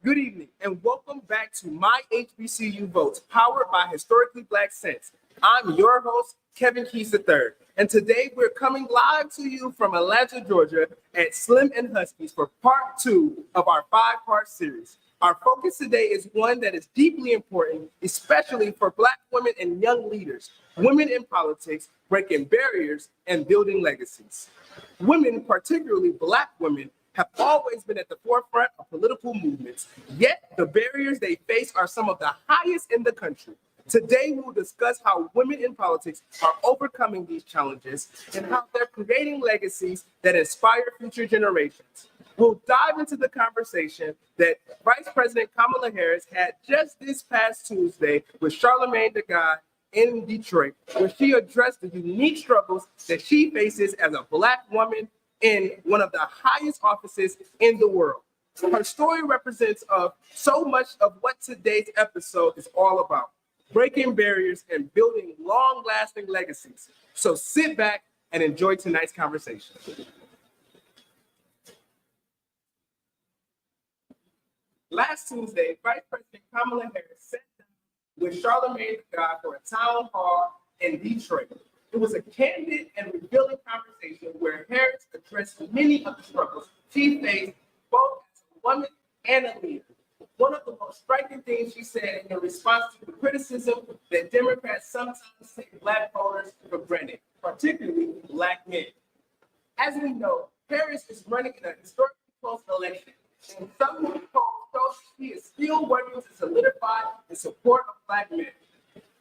Good evening, and welcome back to My HBCU Votes, powered by Historically Black Sense. I'm your host, Kevin Keys III, and today we're coming live to you from Atlanta, Georgia at Slim and Huskies for part 2 of our 5-part series. Our focus today is one that is deeply important, especially for Black women and young leaders, women in politics, breaking barriers and building legacies. Women, particularly Black women, have always been at the forefront of political movements, yet the barriers they face are some of the highest in the country. Today, we will discuss how women in politics are overcoming these challenges and how they're creating legacies that inspire future generations. We'll dive into the conversation that Vice President Kamala Harris had just this past Tuesday with Charlamagne tha God in Detroit, where she addressed the unique struggles that she faces as a Black woman in one of the highest offices in the world. Her story represents so much of what today's episode is all about: breaking barriers and building long-lasting legacies. So sit back and enjoy tonight's conversation. Last Tuesday, Vice President Kamala Harris sat down with Charlamagne tha God for a town hall in Detroit. It was a candid and revealing conversation where Harris addressed many of the struggles she faced both as a woman and a leader. One of the most striking things she said in response to the criticism that Democrats sometimes take Black voters for granted, particularly Black men. As we know, Harris is running in a historically close election, and some polls show she is still working to solidify the support of Black men.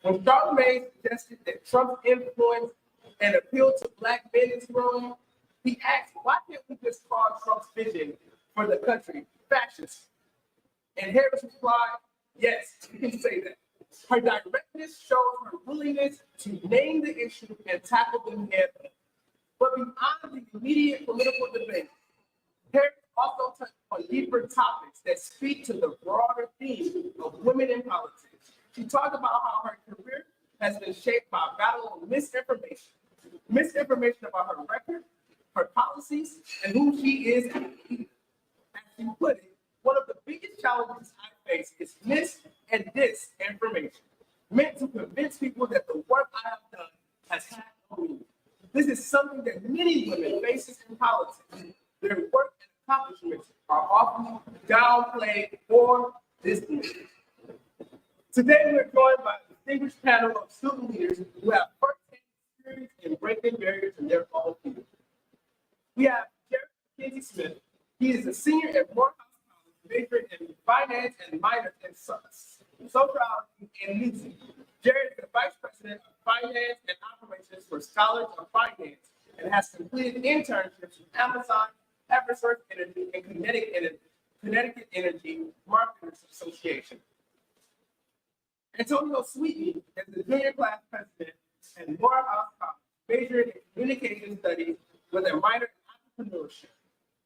When Charlamagne suggested that Trump's influence and appeal to Black men is growing, he asked, why can't we just call Trump's vision for the country fascist? And Harris replied, yes, you can say that. Her directness shows her willingness to name the issue and tackle them head on. But beyond the immediate political debate, Harris also touched on deeper topics that speak to the broader theme of women in politics. She talked about how her career has been shaped by a battle of misinformation about her record, her policies, and who she is as a leader. As she put it, one of the biggest challenges I face is mis- and disinformation, meant to convince people that the work I have done has had no meaning. This is something that many women face in politics. Their work and accomplishments are often downplayed or dismissed. Today, we're joined by a distinguished panel of student leaders who have first-hand experience in breaking barriers in their own field. We have Jared Kinsey Smith. He is a senior at Morehouse College, majoring in finance and minor in sociology and music. Jared is the vice president of finance and operations for Scholars of Finance and has completed internships with Amazon, Eversource Energy, and Connecticut Energy Marketers Association. Antonio Sweetney is the junior class president at Morehouse College, majoring in communication studies with a minor in entrepreneurship.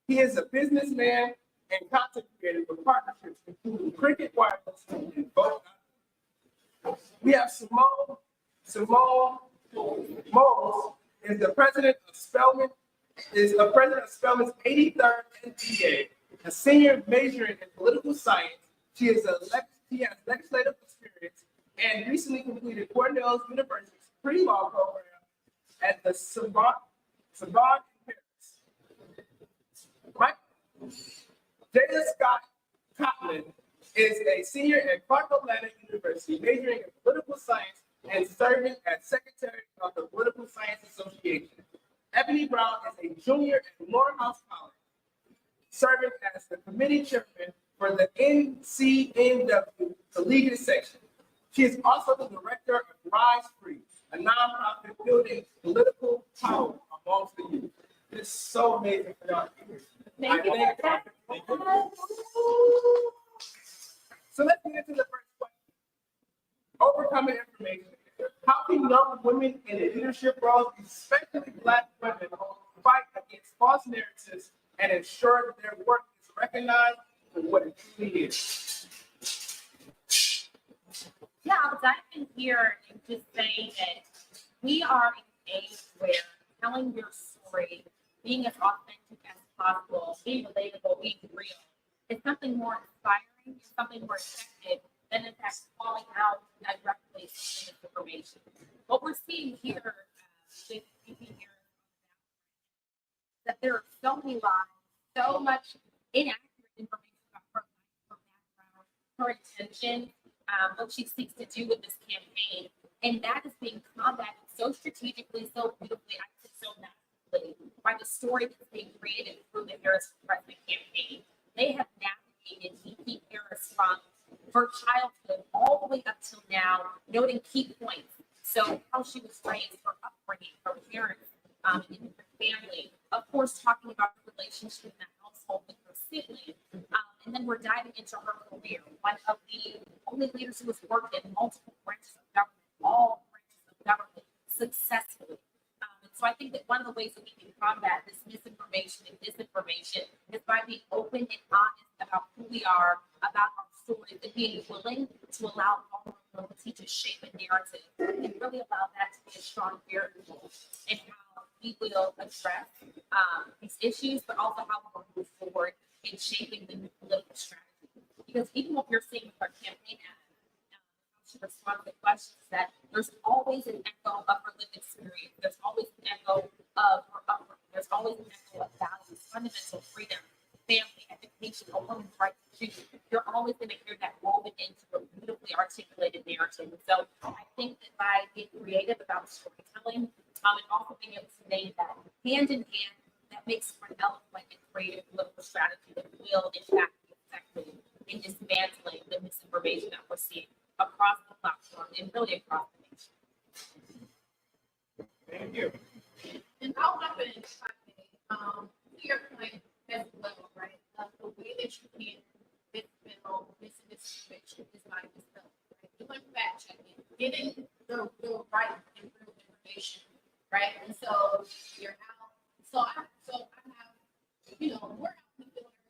He is a businessman and content creator with partnerships including Cricket Wireless and Vote. We have Simone Moles is the president of Spelman's 83rd MBA, a senior majoring in political science. She has legislative experience and recently completed Cornell University's pre-law program at the Sorbonne in Paris. Right? Jada Scott Coplin is a senior at Clark Atlanta University, majoring in political science and serving as secretary of the Political Science Association. Ebony Brown is a junior at Morehouse College, serving as the committee chairman for the NCNW Collegiate Section. She is also the director of Rise Free, a nonprofit building political power amongst the youth. It's so amazing for y'all to be here. Thank you. So let's get into the first question. Overcoming information. How can young women in leadership roles, especially Black women, fight against false narratives and ensure that their work is recognized for what it truly is? Yeah, I'll dive in here and just say that we are in an age where telling your story, being as authentic as possible, being relatable, being real, is something more inspiring sharing something more effective than in fact calling out directly misinformation. What we're seeing here with that there are so many lies, so much inaccurate information about her life, her background, her intention, what she seeks to do with this campaign. And that is being combated so strategically, so beautifully, I think so masterfully by the story that's being created through the Harris President campaign. They have navigated VP Harris from her childhood all the way up till now, noting key points. So how she was raised, her upbringing, her parents, in her family. Of course, talking about the relationship in the household with her siblings. And then we're diving into her career, one of the only leaders who has worked in multiple branches of government, all branches of government successfully. And so I think that one of the ways that we can combat this misinformation and disinformation is by being open and honest about who we are, about our stories, and being willing to allow vulnerability to shape a narrative and really allow that to be a strong variable in how we will address these issues, but also how we're going to move forward in shaping the new political strategy. Because even what you're seeing with our campaign ad, she responds to questions that there's always an echo of her lived experience. There's always an echo of her upbringing. There's always an echo of values, fundamental freedom, family, education, a woman's right to choose. You're always going to hear that woven into a beautifully articulated narrative. And so I think that by being creative about storytelling, and also being able to name that hand in hand, that makes for an eloquent and creative political strategy that will, in fact, be effective in dismantling the misinformation that we're seeing across the platform and really across the nation. Thank you. And I'll jump in to your point as well, right? The way that you can dispel misinformation is by dispelling, right? Doing fact checking, getting the right and real information, right? And so you're out. So I have, we're out in the field every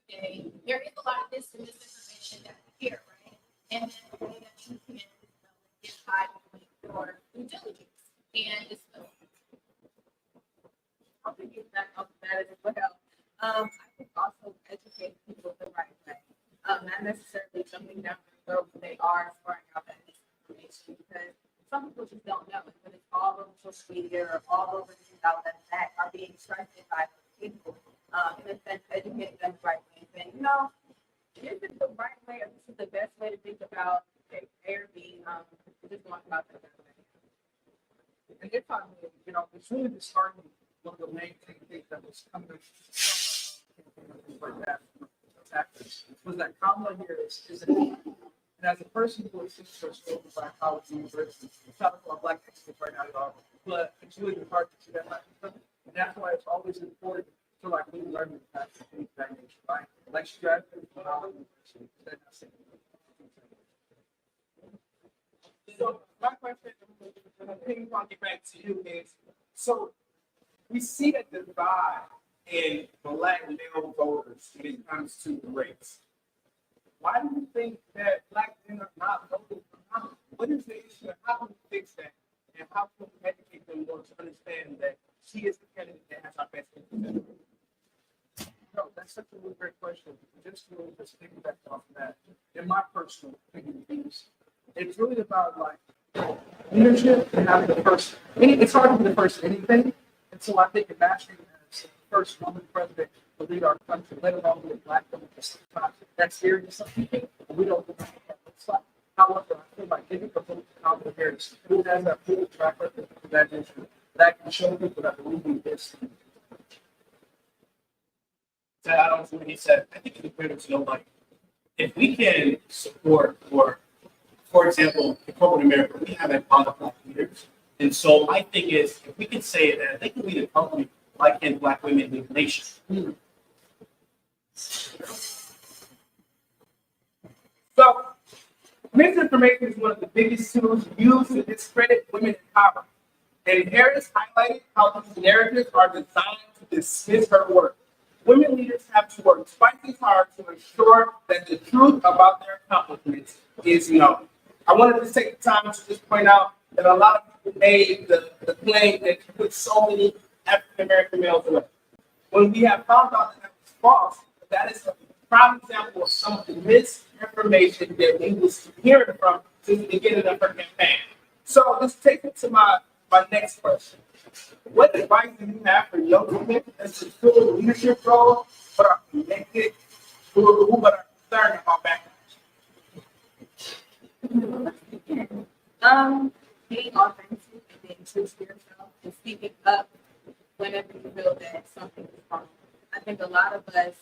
day. There is a lot of this misinformation that we hear, right? And then the way that you can is by doing your due diligence and dispel. I'll give that off that as well. I think also educate people the right way. Not necessarily jumping down the road when they are throwing out that misinformation, because some people just don't know it, but it's all over social media or all over these outlets that are being trusted by people. In a sense, educate them the right way, saying, this is the right way, or this is the best way to think about A or B. Just going about that way. And if I may, it's really disheartening. One of the main things that was coming like that was that Kamala Harris is an and as a person who is interested in Black College University, it's not a Black experts right now at all, but it's really hard to see that happen. And that's why it's always important to really learn the fact of things that nature, right? Like she graduated from Howard University. So my question, and I'm ping ponging back to you, is so we see a divide in Black male voters when it comes to race. Why do you think that Black men are not voting for Kamala? What is the issue? How do we fix that? And how can we educate them more to understand that she is the candidate that has our best interest? No, that's such a really great question. Just thinking back off of that, in my personal opinion, it's really about leadership and having the first. It's hard to be the first in anything, and so I think imagining as the first woman president to lead our country, let alone be a Black woman, that's scary to some people. We don't know what that looks like. However, I feel like giving the vote to Kamala Harris, who has that proven track record of that issue, that can show people that we need this. To add on to what he said, I think it's important to know, if we can support, for example, in corporate America, we have a lot of Black leaders. And so I think if we can say that they can lead a company like in Black women lead the nation. So, misinformation is one of the biggest tools used to discredit women in power. And Harris highlighted how these narratives are designed to dismiss her work. Women leaders have to work twice as hard to ensure that the truth about their accomplishments is known. I wanted to take the time to just point out that a lot of people made the claim that you put so many African American males away. When we have found out that that was false, that is a prime example of some of the misinformation information that we was hearing from since the beginning of her campaign. So this takes me to my next question. What advice do you have for young women that's in full leadership role but are connected, who but are concerned about backlash? Being authentic and being true to yourself and speaking up whenever you feel that something is wrong. I think a lot of us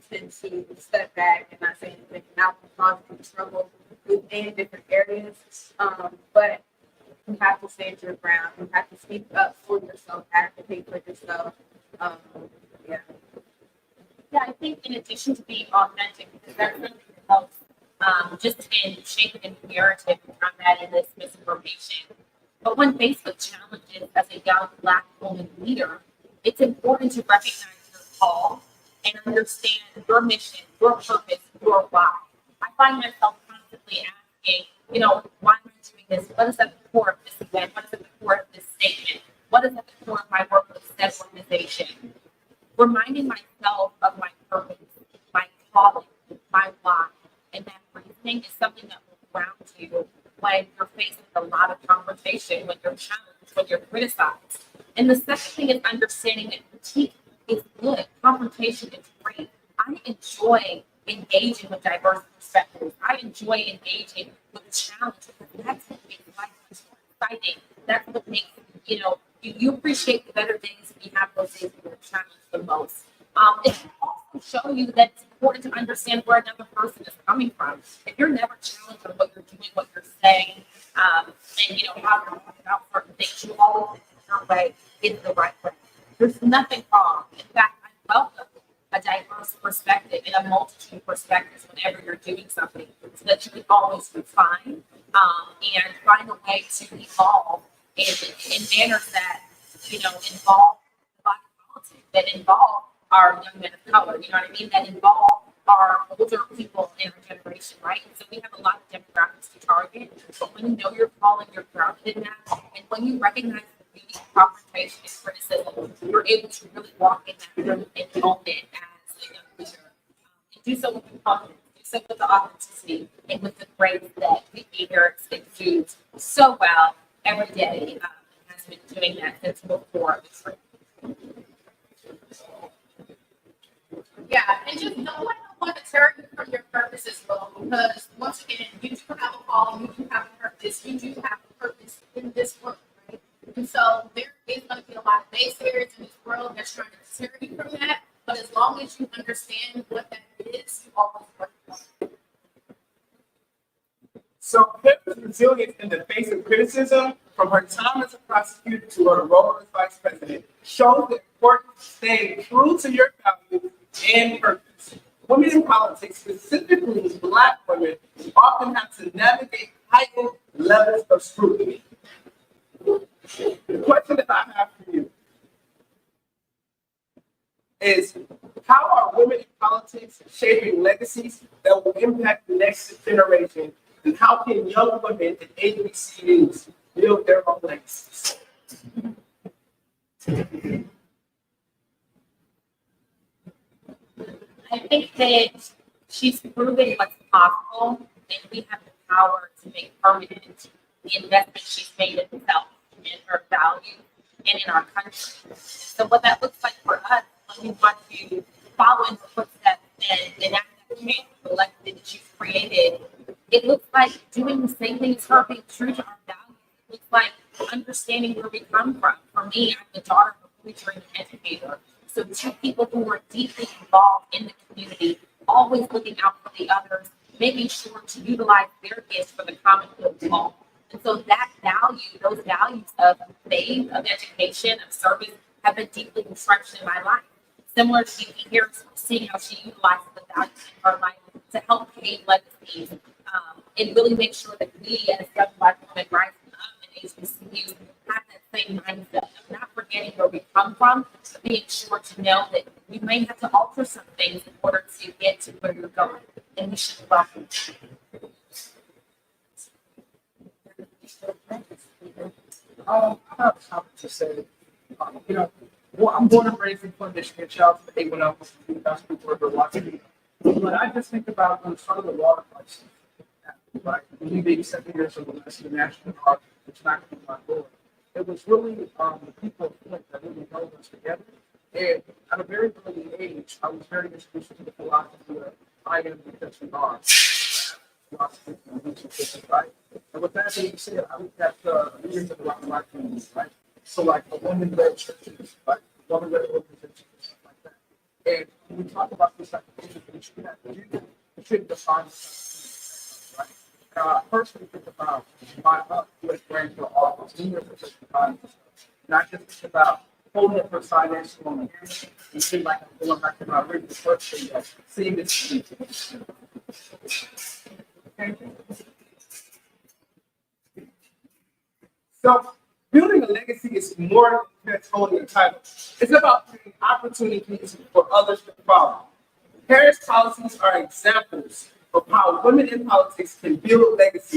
tend to step back and not say anything, not cause trouble within different areas. But you have to stand your ground. You have to speak up for yourself, advocate for yourself. Yeah. Yeah, I think in addition to being authentic, because that's something that helps just in shaping the narrative and combating this misinformation. But when faced with challenges as a young Black woman leader, it's important to recognize your call and understand your mission, your purpose, your why. I find myself constantly asking, why am I doing this? What is at the core of this event? What is at the core of this statement? What is at the core of my work with said organization? Reminding myself of my purpose, my calling, my why, and that reasoning is something that will ground you when you're faced with a lot of conversation, when you're challenged, when you're criticized. And the second thing is understanding that critique is good, confrontation is great. I enjoy engaging with diverse perspectives. I enjoy engaging with challenge because that's what makes life much more exciting. That's what makes, you appreciate the better days when you have those days when you're challenged the most. It can also show you that it's important to understand where another person is coming from. If you're never challenged on what you're doing, what you're saying, and how you're talking about certain things, you always think your way is the right way. There's nothing wrong. In fact, I welcome a diverse perspective and a multitude of perspectives whenever you're doing something, so that you can always refine and find a way to evolve in manners that involve Black politics, that involve our young men of color. You know what I mean? That involve our older people in our generation, right? And so we have a lot of demographics to target. But when you know you're calling, you're grounded in that, and when you recognize the beauty of confrontation and criticism, you're able to really walk in that room and own it as a young leader. And do so with the confidence, do so with the authenticity, and with the grace that we leaders exude so well every day. Has been doing that since before the trip. Yeah, and just don't let no one deter you from your purpose as well. Because once again, you do have a calling, you do have a purpose, you do have a purpose in this world, right? And so there is going to be a lot of naysayers in this world that's trying to deter you from that. But as long as you understand what that is, you always work for it. So Pip's resilience in the face of criticism, from her time as a prosecutor to her role as vice president, shows the importance of staying true to your values and purpose. Women in politics, specifically Black women, often have to navigate heightened levels of scrutiny. The question that I have for you is, how are women in politics shaping legacies that will impact the next generation? And how can young women in HBCUs build their own legacies? I think that she's proven what's possible, and we have the power to make permanent the investment she's made in herself, in her values, and in our country. So what that looks like for us when we want to follow in the footsteps and enact that change for the legacy that she's created, it looks like doing the same thing as her, being true to our values. It looks like understanding where we come from. For me, I'm the daughter of a preacher and an educator. So two people who are deeply involved in the community, always looking out for the others, making sure to utilize their gifts for the common good of all. And so that value, those values of faith, of education, of service, have been deeply entrenched in my life. Similar to Nikki Harris, seeing how she utilizes the values in her life to help pave legacies, and really make sure that we as young Black women rising up in HBCUs have that same mindset of not forgetting where we come from, but being sure to know that we may have to alter some things in order to get to where you're going, and we should welcome that. I have something to say. Well, I'm born and raised in Flint, Michigan. Shout out to the A1L, basketball worker watching me. But I just think about when some of the water crisis, right? Me being 7 years old, I see the National Guard, it's not going to be my door. It was really the people of Flint that really held us together. And at a very early age, I was very introduced to the philosophy of I am because we are. Philosophy of the right? And with that being said, I look at the leaders of the Black community, right? So like a woman-led churches, like woman-led organizations, stuff like that. And when we talk about this type of thing, we should have to do that. We shouldn't define it, right? Personally think about my U.S. branch for office, senior position, not just think about holding up for financial on the hand. You seem like I'm going back to my original question, seeing this. Okay. So building a legacy is more than only a title. It's about creating opportunities for others to follow. Harris policies are examples of how women in politics can build legacy.